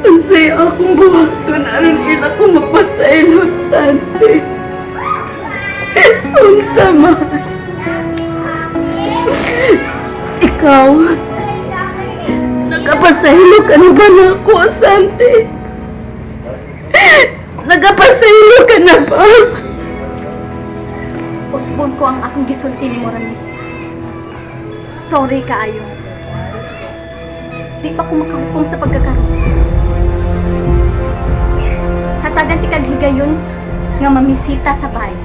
Unsay akong buhaton aron ila ko mapasaylo, Santi. Unsa man. Ikaw, nagapasaylo ka na ba na ako, Santi? Nagapasaylo ka na ba? Usbon ko ang akong gisulti ni Rami. Sorry kaayo. Di pa ko makahukom sa pagkakaroon. Hatagan ti kag higayon nga mamisita sa bahay.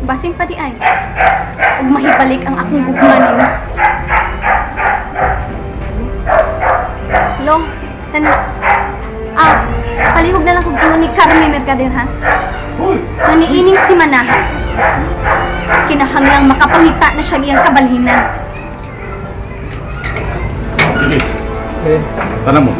Basin pa di ay. Ug mahibalik ang akong gugma nimo. Lo, tana. Palihog na lang kog ni Carmen Mercader ha. Naniining si Manahan. Kinahanglang makapangita na siya iyang kabalhinan. Sige. Tanam mo.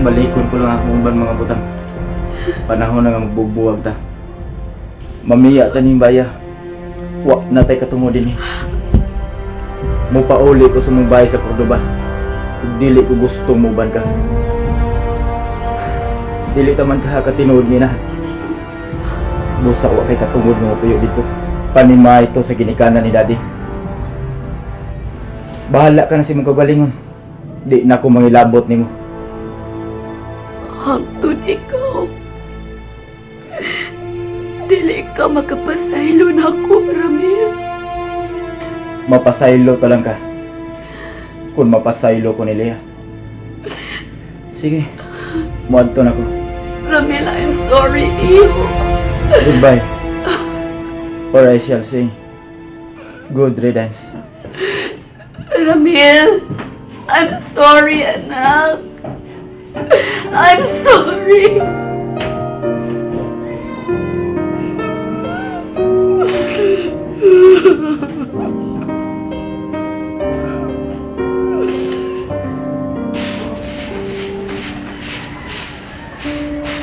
Balikon ko lang akong uban mga butang. Panahon na nga magbubuwag ta. Mamiya ta ning baya. Wa natay katungo dinhi. Mupauli ko sa mong bahay sa Cordoba. Ug dili ko gustong muban ka. Dili ta man ka katinuod ni na. Busa wa kay katungod mo puyo dito. Panimay to sa ginikanan ni Daddy. Bahala ka na si mong kagalingon. Di na ko mangilabot nimo. Hangtod ikaw. Dili ka makapasaylo na ako, Ramil. Mapasaylo ka lang ka. Kung mapasaylo ko ni Lea. Sige, muadto na ko. Ramil, I'm sorry, iyo. Goodbye. Or I shall say, good riddance. Ramil, I'm sorry, anak. I'm sorry.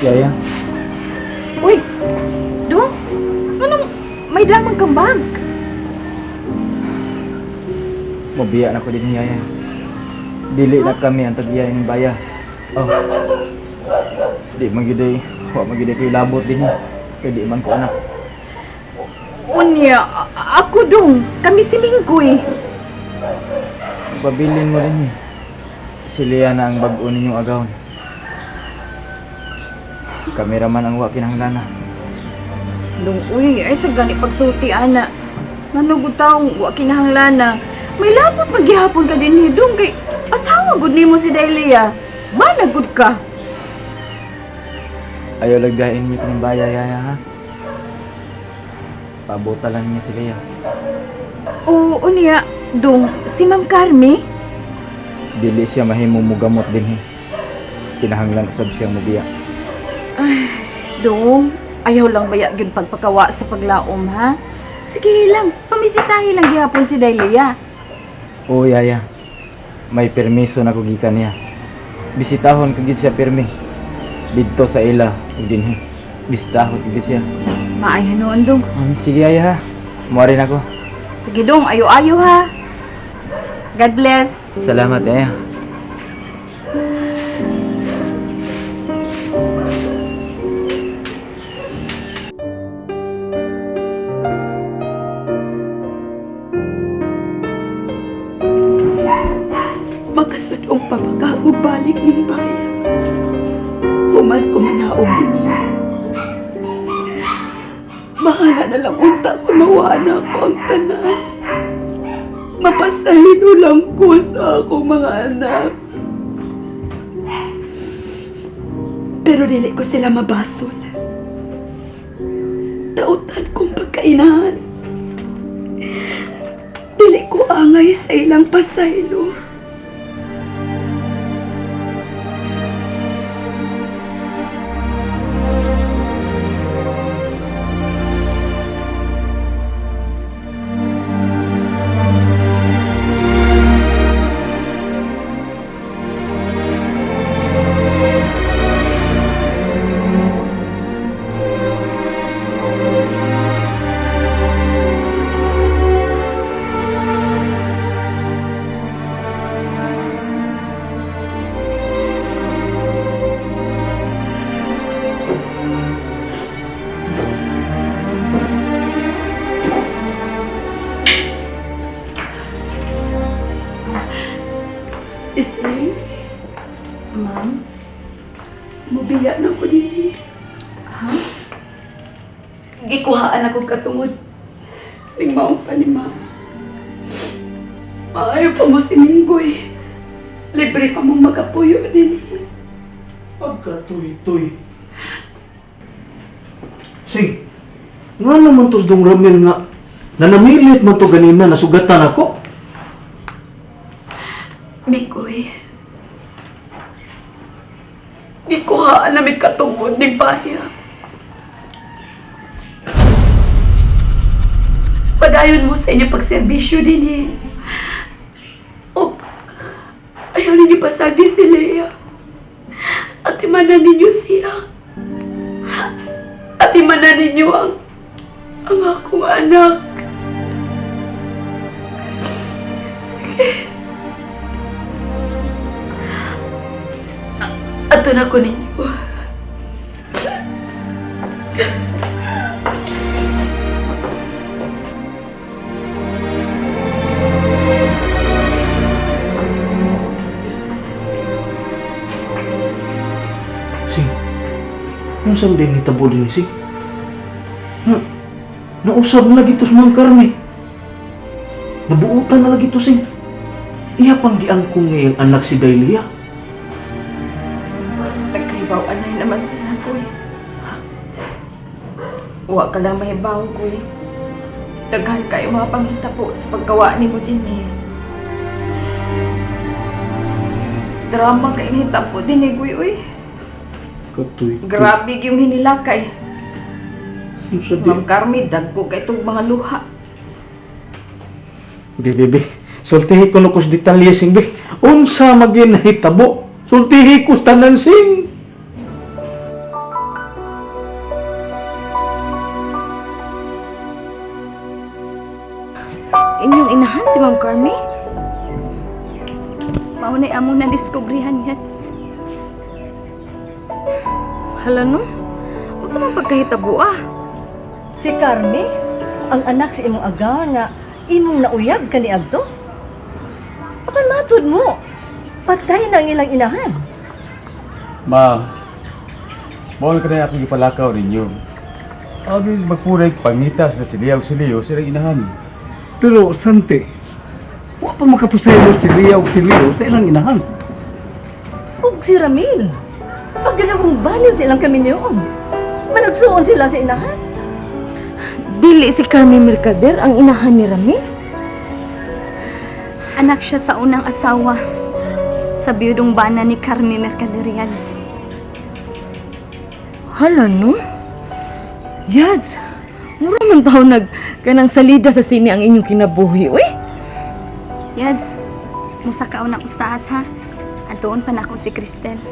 Yaya, Uy! Dong! Anong may damang kang bag? mabiya na ko din Yaya. Dili na kami ang tag-iya ng baya. Oh. Di magiday, wa magiday kay labot din kay di man ko anak. Unya, ako dong. Kami si Minggoy. Pabilin mo din Si Lea na ang bag-o ninyong agawon. Kameraman ang wa kinahanglan. Dong, uy, ay sa gani pagsulti, ana. Nanugod taong wa kinahanglan. May labot maghihapon ka din, dong, kay asawa gud nimo si Delia. Managod ka. Ayaw lagdain niyo kining baya Yaya ha. Pabuta lang niya si Lea. Oo, unya, dong, si Ma'am Carmi? Dili siya mahimo mugamot din Kinahanglan usab siyang mubiya. Ay, dong, ayaw lang baya gyud pagpakawa sa paglaom, ha? Sige lang, pamisitahin lang gihapon si Delia. Oo Yaya. May permiso na ko gikan niya. Bisitahon kagid siya pirmi. Didto sa ila ug dinhi. Bisitahon kagid siya. Maay hanoon, dong. Sige Yaya ha. Muari na ko. Sige, dong, ayo-ayo, ha? God bless. Salamat Yaya. Makasudong pa balik ng bayan. Human ko manaog din niya. Bahala na lang unta ko nawana ko ang tanan. Mapasahino lang ko sa akong mga anak. Pero dili ko sila mabasol. Dautan kong pagkainahan. Dili gamay sa ilang pasaylo. Isay, Ma'am? mobiya na ko din. Ha? Gikuhaan ako katungod. Ning maong pa ni Ma'am. Maayo pa mo si Minggoy. Libre pa mong makapuyo din. Pagkatoy-toy. Sing, nga naman tos dong Ramil nga nanamilit man to ganina nasugatan ako. Minggoy. Gikuhaan namin katungod ni Baya. Padayon mo sa inyo pagserbisyo din eh. O, ayaw ninyo pasagdi si Leia. At imanan ninyo siya. At imanan ninyo ang akong anak. Sige. Ato na ko ninyo. Sing, yung saan din hitabo din Sing? Nausab na lagi to sa Ma'am Carmi. Nabuutan na lagi to Sing. Iya pang giangkong ngayong anak si Dahlia. Nagkaibaw-anay naman sila, kuy. Wa ka lang mahibaw, kuy. Daghan kayo mga panghitabo sa paggawa ni mo din eh. Drama ka inhitabo din eh, kuy, uy. Katoy. Grabe yung hinilakay. Yung Si sabi. Ma'am Carmi, dagko ka itong mga luha. Bebe, sultihi ko nukos detalye Sing, be. Unsa magin hitabo? Sultihi ko sa tanan Sing. Inyong inahan si Ma'am Carmi? Maunay among na-discoveryhan yats. Hala no? Unsa man pagkahitabo ah? Si Carmi, ang anak sa imong agawan nga imong nauyab ka ni Agto? Akan matod mo, patay na ang ilang inahan. Ma, bawal ka na akong ipalakaw ninyo. Abi magpuray pangitas na siliyaw-siliyo silang inahan. Pero, Sante, wa pa makapusaylo si Lia o si Leo sa ilang inahan. Ug si Ramil, paggalawang baliw sa ilang kami niyoon. Managsuon sila sa inahan. Dili si Carmi Mercader ang inahan ni Rami? Anak siya sa unang asawa sa biyudong bana ni Carmi Mercader Yads. Hala no? Yads, mura man tao kanang salida sa sini ang inyong kinabuhi, uy? Yads, musa ka unang ustaas ha. Atoon pa na ako si Cristel.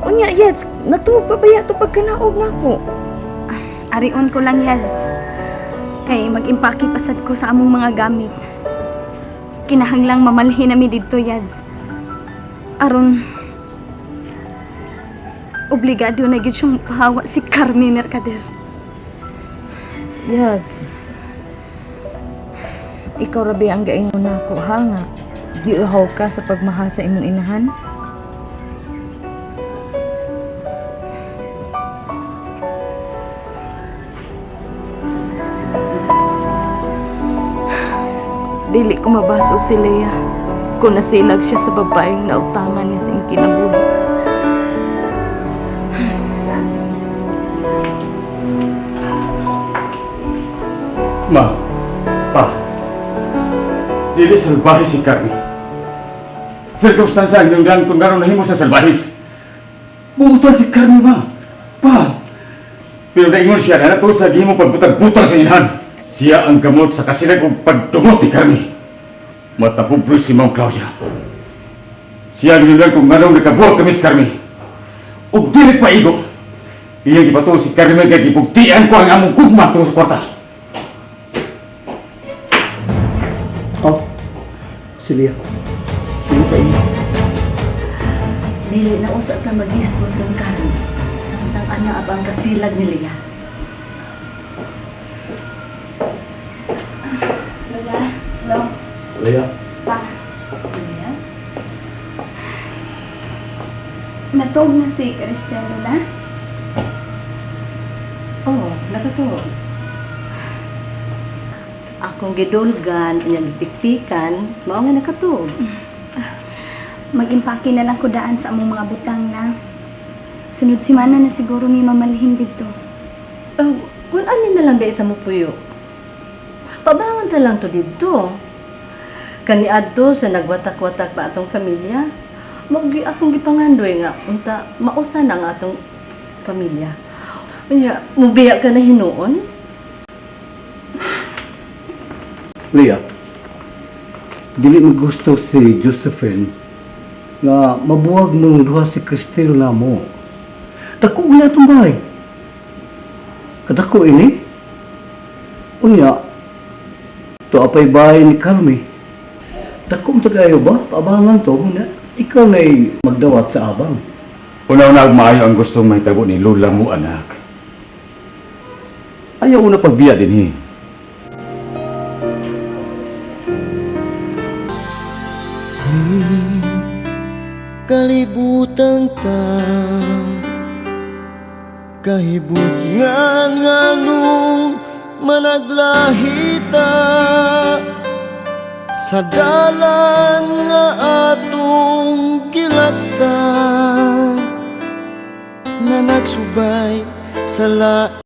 Unya, Yads, natuog pa ba yato pagkanaog na ko? Arion ko lang Yads. Kay mag-impake pasad ko sa among mga gamit. Kinahanglang mamalhin nami didto Yads. Aron obligado na gyud siyang pahawa si Carmi Mercader. Yads, ikaw rabi ang gaingon nako ha nga. Di uhaw ka sa pagmahal sa imong inahan? Dili ko mabaso si Leia kung nasilag siya sa babaeng nautangan niya sa iyong kinabuhi. Ma, pa, Dili salbahe si Carmi. Sirkumstansya ang hinungdan kung gano'n nahimo sa salbahis. Buutan si Carmi ba? Pa! Pero naingon siya na nato sa gihimo pagbutang-butang sa inahan. Siya ang gamot sa kasilag o pagdumot ni Carmi. Matapubroy si Ma'am Claudia. Siya ang hinungdan kung gano'n nakabuhat kami si Carmi. O dili pa igo. Iya gipato si Carmi kaya gibuktian ko ang among gugma tungkol sa kwarta. Oh, Celia. Sino ka ini? Dili na usa ka mag-isbot kang Carmi. Samtang ana abang kasilag ni Leah. Lola, hello, Lea. pa. Natog na si Cristel, Lola. Oo, nakatuog. Akong gidulgan, anyang gipikpikan, mao nga nakatuog. Mag-impake na lang ko daan sa among mga butang na. Sunod simana na siguro may mamalhin dito. Kung anin na lang da ita mo puyo. Pabangon ta lang to dito. Kani adto sa nagwatak-watak pa atong pamilya. Magi akong gipangandoy nga unta mausa na nga atong pamilya. Unya, mubiya ka na hinuon? Lea, dili magusto si Josephine nga mabuwag nung duha si Cristel na mo. Dako na itong bahay. Kadako ini. Unya, to apay bahay ni Carmi. Dako mo tagayo ba? Paabangan to. Unya, ikaw na'y magdawat sa abang. Una-una maayo ang gustong mahitabo ni Lola mo, anak. Ayaw una pagbiya din, Kalibutan ta kahibut nganong managlahita sa dalan nga atong gilaktan na nagsubay sa